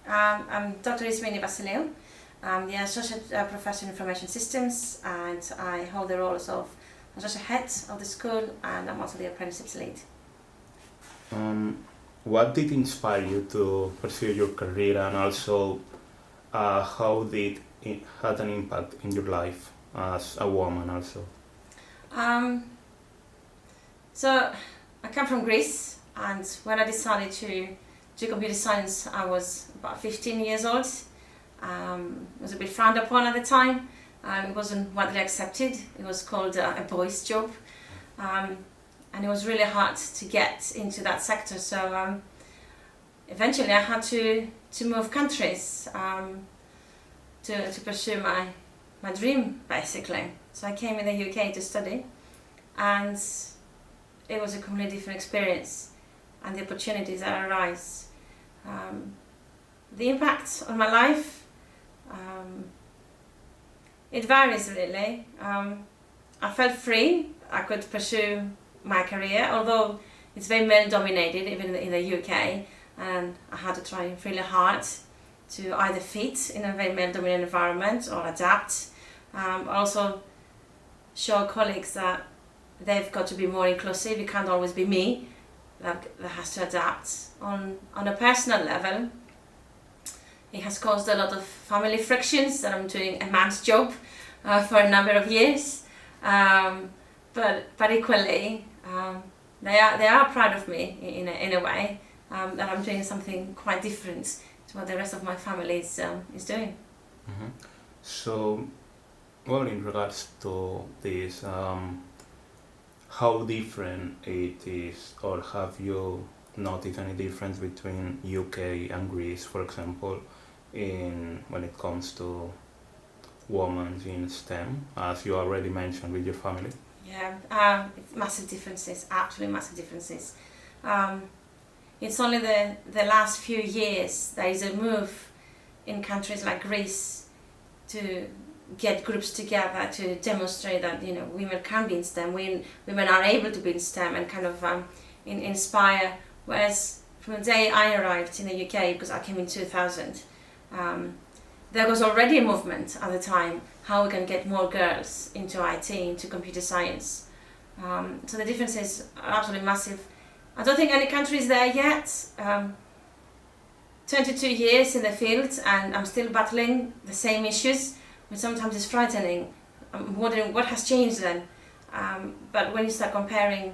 I'm Dr. Ismini Vasileiou. I'm the Associate Professor in Information Systems, and I hold the roles of Associate Head of the school, and I'm also the Apprenticeships Lead. What did inspire you to pursue your career, and also how did it had an impact in your life as a woman also? So I come from Greece, and when I decided to do computer science, I was about 15 years old. It was a bit frowned upon at the time. It wasn't widely accepted. It was called a boy's job, and it was really hard to get into that sector. So eventually I had to move countries to pursue my dream, basically. So I came in the UK to study, and it was a completely different experience, and the opportunities that arise. The impact on my life, it varies really. I felt free. I could pursue my career, although it's very male dominated even in the UK, and I had to try really hard to either fit in a very male dominated environment or adapt. Also show colleagues that they've got to be more inclusive. It can't always be me that has to adapt. On a personal level, it has caused a lot of family frictions that I'm doing a man's job for a number of years. But equally, they are proud of me in a way that I'm doing something quite different to what the rest of my family is doing. Mm-hmm. So, well, in regards to this, how different it is, or have you noticed any difference between UK and Greece, for example, when it comes to women in STEM, as you already mentioned with your family? Yeah, it's massive differences, absolutely massive differences. It's only the last few years there is a move in countries like Greece to get groups together to demonstrate that women can be in STEM, women are able to be in STEM, and kind of inspire. Whereas from the day I arrived in the UK, because I came in 2000, there was already a movement at the time how we can get more girls into IT, into computer science. So the differences are absolutely massive. I don't think any country is there yet. 22 years in the field, and I'm still battling the same issues, which sometimes is frightening. I'm wondering what has changed then. But when you start comparing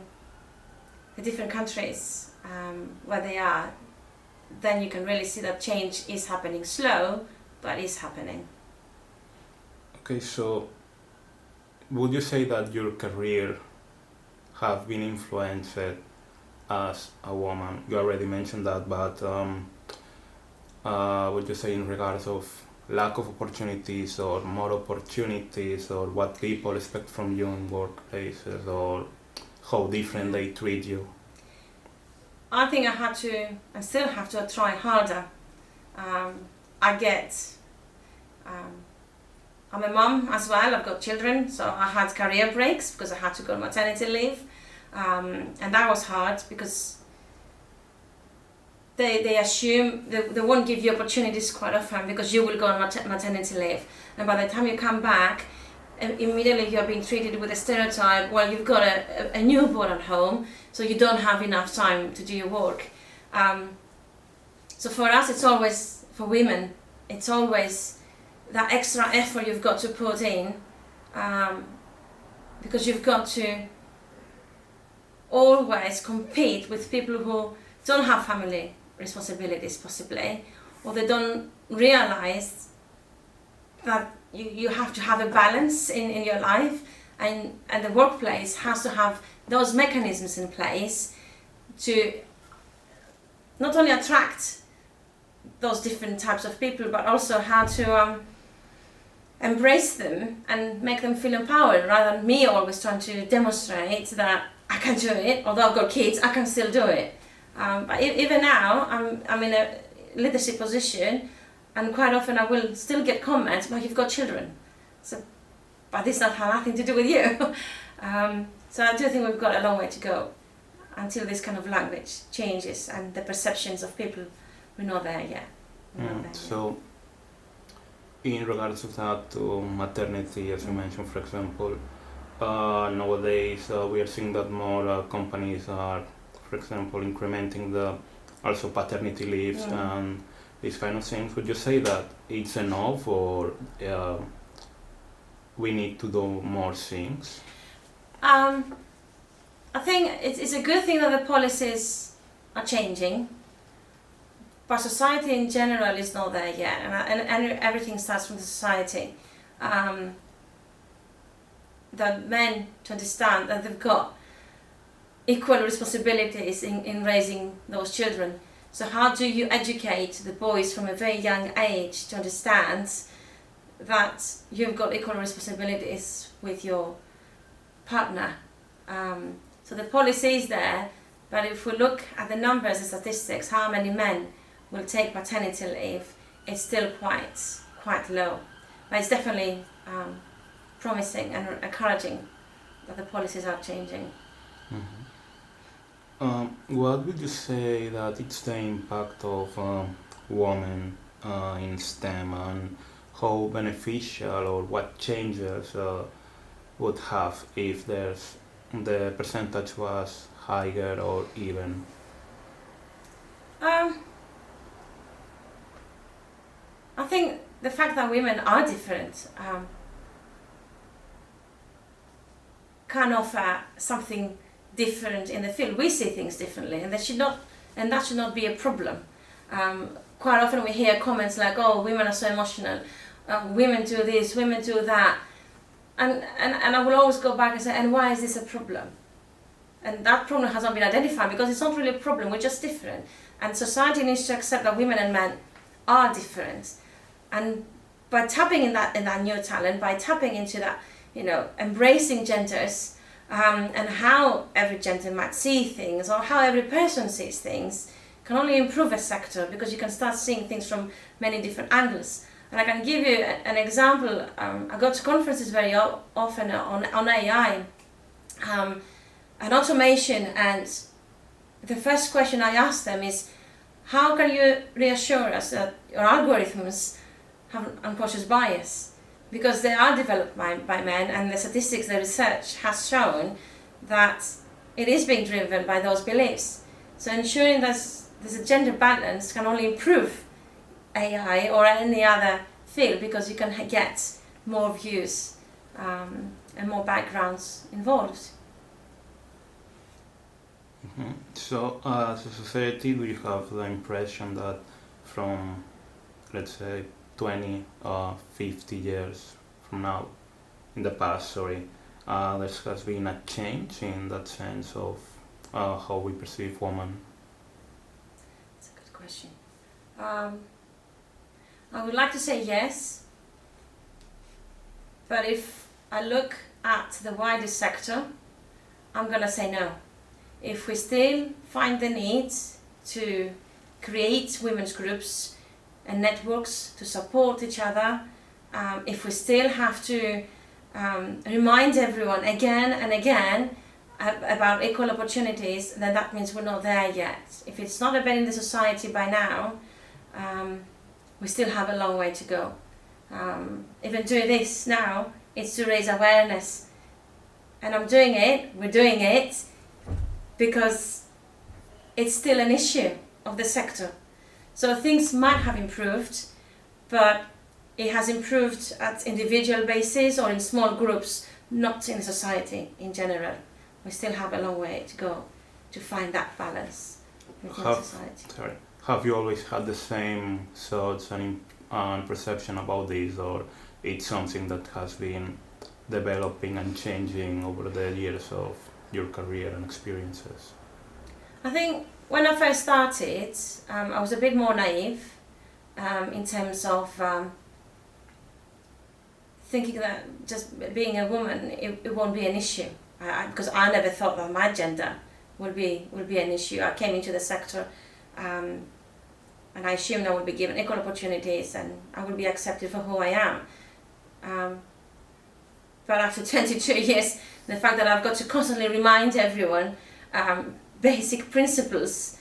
the different countries where they are, then you can really see that change is happening, slow, but is happening. Okay, so would you say that your career have been influenced as a woman? You already mentioned that, but would you say in regards of lack of opportunities or more opportunities, or what people expect from you in workplaces, or how different they treat you? I think I had to, and still have to, try harder. I'm a mum as well, I've got children, so I had career breaks because I had to go on maternity leave, and that was hard because they assume they won't give you opportunities quite often because you will go on maternity leave, and by the time you come back, immediately you're being treated with a stereotype. Well, you've got a newborn at home, so you don't have enough time to do your work. So for us, it's always, for women, it's always that extra effort you've got to put in, because you've got to always compete with people who don't have family responsibilities possibly, or they don't realize that you have to have a balance in your life, and the workplace has to have those mechanisms in place to not only attract those different types of people, but also how to embrace them and make them feel empowered, rather than me always trying to demonstrate that I can do it. Although I've got kids, I can still do it. But even now, I'm in a leadership position, and quite often I will still get comments, "But you've got children." So, but this doesn't have nothing to do with you. So I do think we've got a long way to go until this kind of language changes and the perceptions of people, we're not there yet. we're not there yet. So, in regards to that, to maternity, as you mentioned, for example, nowadays we are seeing that more companies are, for example, incrementing the also paternity leaves and these kind of things. Would you say that it's enough, or we need to do more things? I think it's a good thing that the policies are changing, but society in general is not there yet, and everything starts from the society. That men to understand that they've got equal responsibilities in raising those children. So how do you educate the boys from a very young age to understand that you've got equal responsibilities with your partner? So the policy is there, but if we look at the numbers and statistics, how many men will take paternity leave, it's still quite low. But it's definitely promising and encouraging that the policies are changing. What would you say that it's the impact of women in STEM, and how beneficial or what changes would have if the percentage was higher or even? I think the fact that women are different can offer something different in the field. We see things differently, and that should not be a problem. Quite often we hear comments like, "Oh, women are so emotional. Women do this, women do that," and I will always go back and say, "And why is this a problem?" And that problem has not been identified because it's not really a problem. We're just different, and society needs to accept that women and men are different. And by tapping in that new talent, by tapping into that, embracing genders, and how every gender might see things, or how every person sees things, can only improve a sector, because you can start seeing things from many different angles. And I can give you an example. I go to conferences very often on AI and automation, and the first question I ask them is, how can you reassure us that your algorithms have unconscious bias? Because they are developed by men, and the statistics, the research has shown that it is being driven by those beliefs. So ensuring there's a gender balance can only improve AI or any other field, because you can get more views and more backgrounds involved. So, as a society, do you have the impression that from, let's say, 20 or 50 years from now, in the past, there has been a change in that sense of how we perceive women? That's a good question. I would like to say yes, but if I look at the wider sector, I'm going to say no. If we still find the need to create women's groups and networks to support each other, if we still have to remind everyone again and again about equal opportunities, then that means we're not there yet. If it's not embedded in the society by now, we still have a long way to go. Even doing this now, it's to raise awareness. And we're doing it, because it's still an issue of the sector. So things might have improved, but it has improved at individual basis or in small groups, not in society in general. We still have a long way to go to find that balance within society. Have you always had the same thoughts and perception about this, or it's something that has been developing and changing over the years of your career and experiences? I think when I first started, I was a bit more naive in terms of thinking that just being a woman, it won't be an issue. Because I never thought that my gender would be an issue. I came into the sector and I assumed I would be given equal opportunities and I would be accepted for who I am. But after 22 years, the fact that I've got to constantly remind everyone basic principles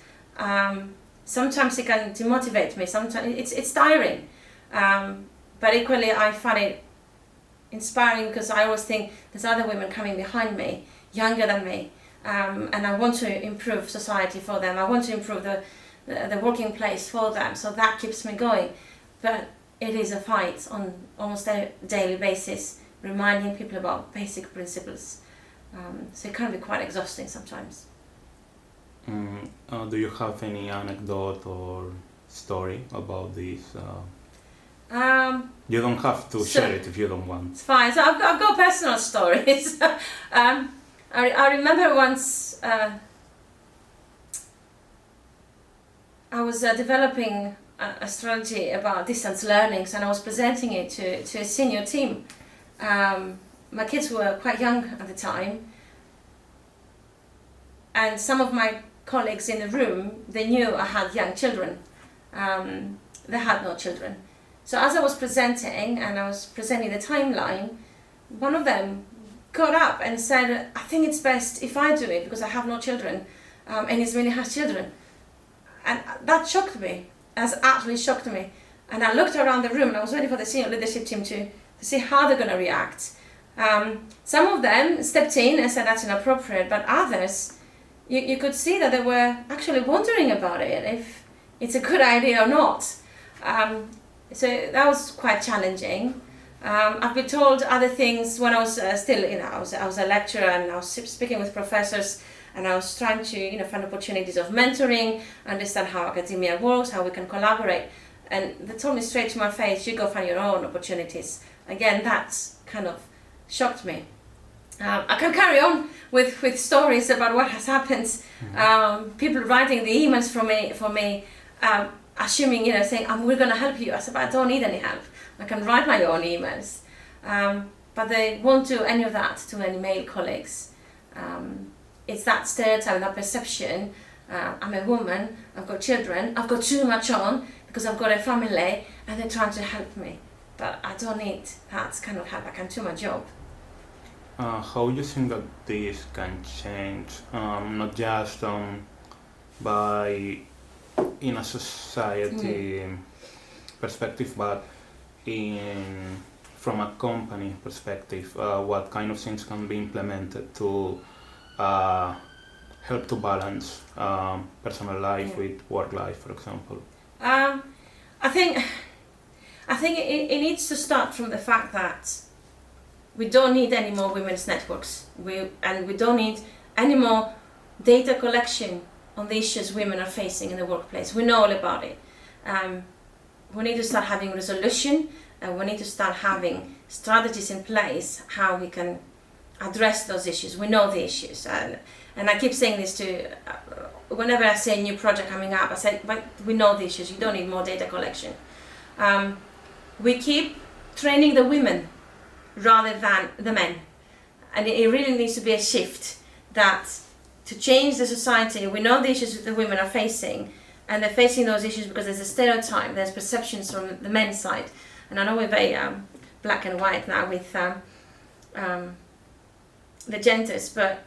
sometimes it can demotivate me. Sometimes it's tiring, but equally I find it inspiring because I always think there's other women coming behind me, younger than me, and I want to improve society for them. I want to improve the working place for them, so that keeps me going. But it is a fight on almost a daily basis, reminding people about basic principles. So it can be quite exhausting sometimes. Do you have any anecdote or story about this? You don't have to share it if you don't want. It's fine. So I've got personal stories. I remember once I was developing a strategy about distance learnings, and I was presenting it to a senior team. My kids were quite young at the time, and some of my colleagues in the room, they knew I had young children. They had no children. So as I was presenting, and I was presenting the timeline, one of them got up and said, I think it's best if I do it because I have no children, and Ismini has children. And that shocked me. That's absolutely shocked me. And I looked around the room and I was waiting for the senior leadership team to see how they're going to react. Some of them stepped in and said that's inappropriate, but others, you could see that they were actually wondering about it, if it's a good idea or not. So that was quite challenging. I've been told other things when I was still, I was a lecturer and I was speaking with professors, and I was trying to, find opportunities of mentoring, understand how academia works, how we can collaborate. And they told me straight to my face, you go find your own opportunities. Again, that's kind of shocked me. I can carry on with stories about what has happened. People writing the emails for me, assuming, saying, we're going to help you. I said, but I don't need any help. I can write my own emails. But they won't do any of that to any male colleagues. It's that stereotype, that perception. I'm a woman, I've got children, I've got too much on because I've got a family, and they're trying to help me. But I don't need that kind of help. I can do my job. How do you think that this can change, not just by in a society perspective, but from a company perspective? What kind of things can be implemented to help to balance personal life with work life, for example? I think it needs to start from the fact that we don't need any more women's networks. We don't need any more data collection on the issues women are facing in the workplace. We know all about it. We need to start having resolution, and we need to start having strategies in place how we can address those issues. We know the issues, and I keep saying this to whenever I see a new project coming up, I say, but we know the issues, you don't need more data collection. We keep training the women rather than the men, and it really needs to be a shift, that to change the society, we know the issues that the women are facing, and they're facing those issues because there's a stereotype, there's perceptions from the men's side. And I know we're very black and white now with the genders, but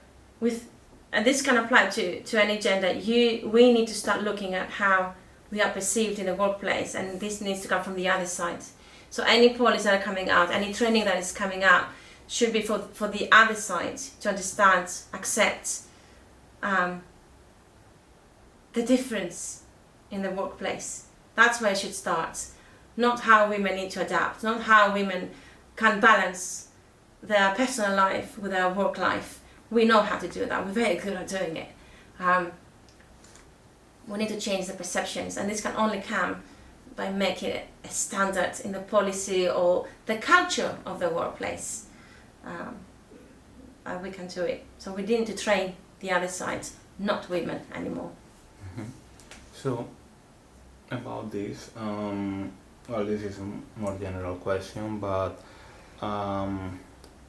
and this can apply to any gender. We need to start looking at how we are perceived in the workplace, and this needs to come from the other side. So any policies that are coming out, any training that is coming out, should be for the other side to understand, accept the difference in the workplace. That's where it should start. Not how women need to adapt, not how women can balance their personal life with their work life. We know how to do that. We're very good at doing it. We need to change the perceptions, and this can only come by making it a standard in the policy or the culture of the workplace. And we can do it. So we need to train the other side, not women anymore. So, about this, well, this is a more general question, but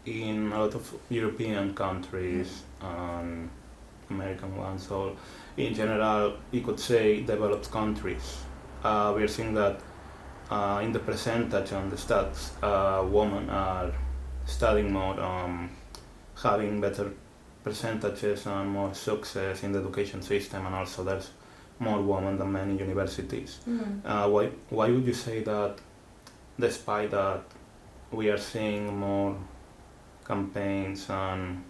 in a lot of European countries and American ones, or in general, you could say developed countries, we're seeing that in the percentage on the stats, women are studying more, having better percentages and more success in the education system, and also there's more women than men in universities. Mm. Why would you say that, despite that we are seeing more campaigns and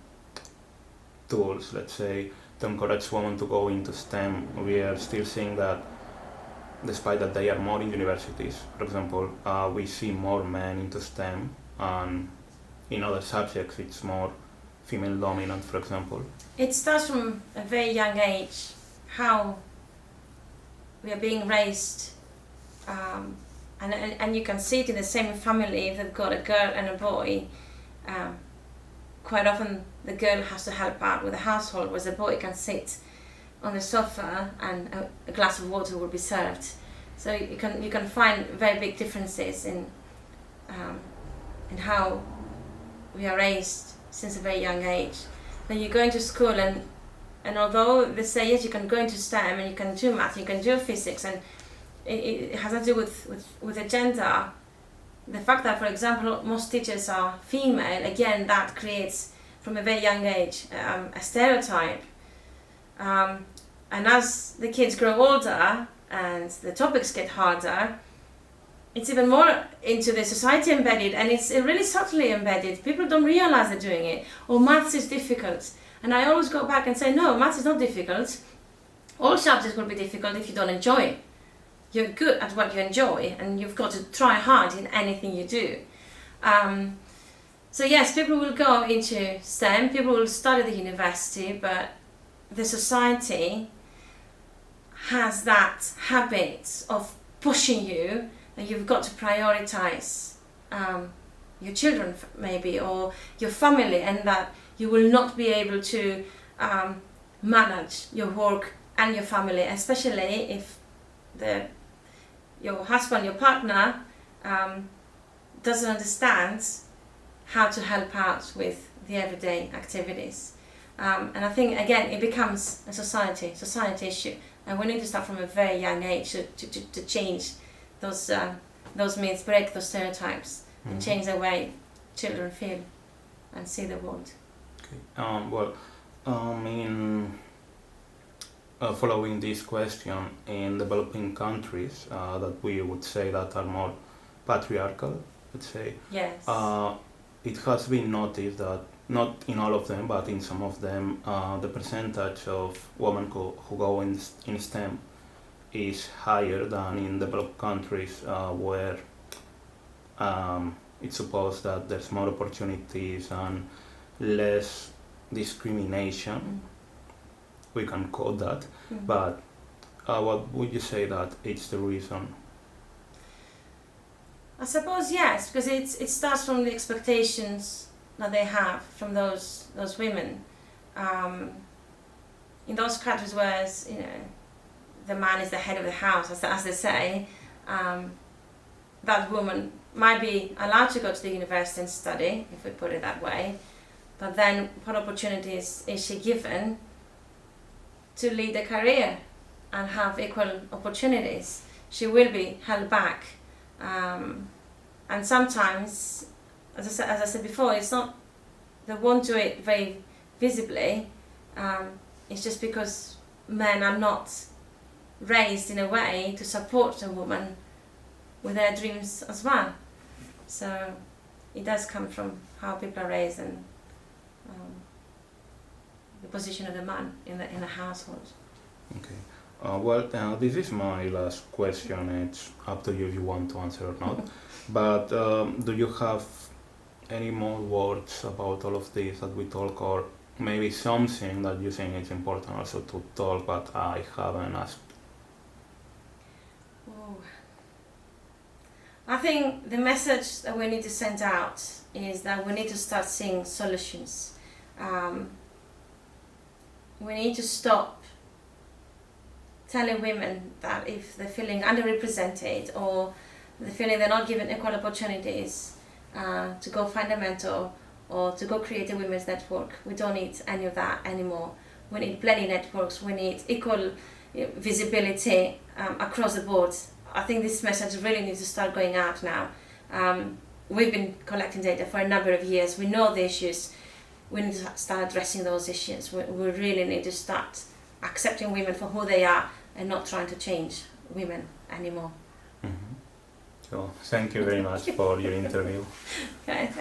tools, let's say, to encourage women to go into STEM, we are still seeing that despite that they are more in universities, for example, we see more men into STEM, and in other subjects it's more female dominant, for example? It starts from a very young age, how we are being raised, and you can see it in the same family. If they've got a girl and a boy, quite often the girl has to help out with the household, whereas the boy can sit on the sofa and a glass of water will be served. So you can find very big differences in how we are raised since a very young age. Then you go into school and although they say yes, you can go into STEM and you can do math, you can do physics, and it has to do with the gender. The fact that, for example, most teachers are female, again, that creates from a very young age a stereotype. And as the kids grow older and the topics get harder, it's even more into the society embedded, and it's really subtly embedded. People don't realize they're doing it. Or maths is difficult. And I always go back and say, no, maths is not difficult. All subjects will be difficult if you don't enjoy it. You're good at what you enjoy, and you've got to try hard in anything you do. So yes, people will go into STEM, people will study at the university, but the society has that habit of pushing you that you've got to prioritize your children maybe, or your family, and that you will not be able to manage your work and your family, especially if your husband, your partner doesn't understand how to help out with the everyday activities. And I think, again, it becomes a society issue, and we need to start from a very young age to change those myths, break those stereotypes, and change the way children feel and see the world. Okay. Following this question, in developing countries that we would say that are more patriarchal, let's say, yes, it has been noticed that, not in all of them, but in some of them, the percentage of women who go in STEM is higher than in developed countries where it's supposed that there's more opportunities and less discrimination. We can call that, but what would you say that it's the reason? I suppose yes, because it starts from the expectations that they have from those women. In those countries where the man is the head of the house, as they say, that woman might be allowed to go to the university and study, if we put it that way, but then what opportunities is she given to lead a career and have equal opportunities? She will be held back, and sometimes, as I said before, it's not they won't do it very visibly. It's just because men are not raised in a way to support a woman with their dreams as well. So it does come from how people are raised and the position of the man in the household. Okay. This is my last question. It's up to you if you want to answer or not. But do you have any more words about all of this that we talk, or maybe something that you think it's important also to talk but I haven't asked? Ooh. I think the message that we need to send out is that we need to start seeing solutions. We need to stop telling women that if they're feeling underrepresented or they're feeling they're not given equal opportunities, to go find a mentor or to go create a women's network. We don't need any of that anymore. We need plenty networks. We need equal visibility across the board. I think this message really needs to start going out now. We've been collecting data for a number of years. We know the issues. We need to start addressing those issues. We really need to start accepting women for who they are and not trying to change women anymore. So thank you very much for your interview. Okay, thank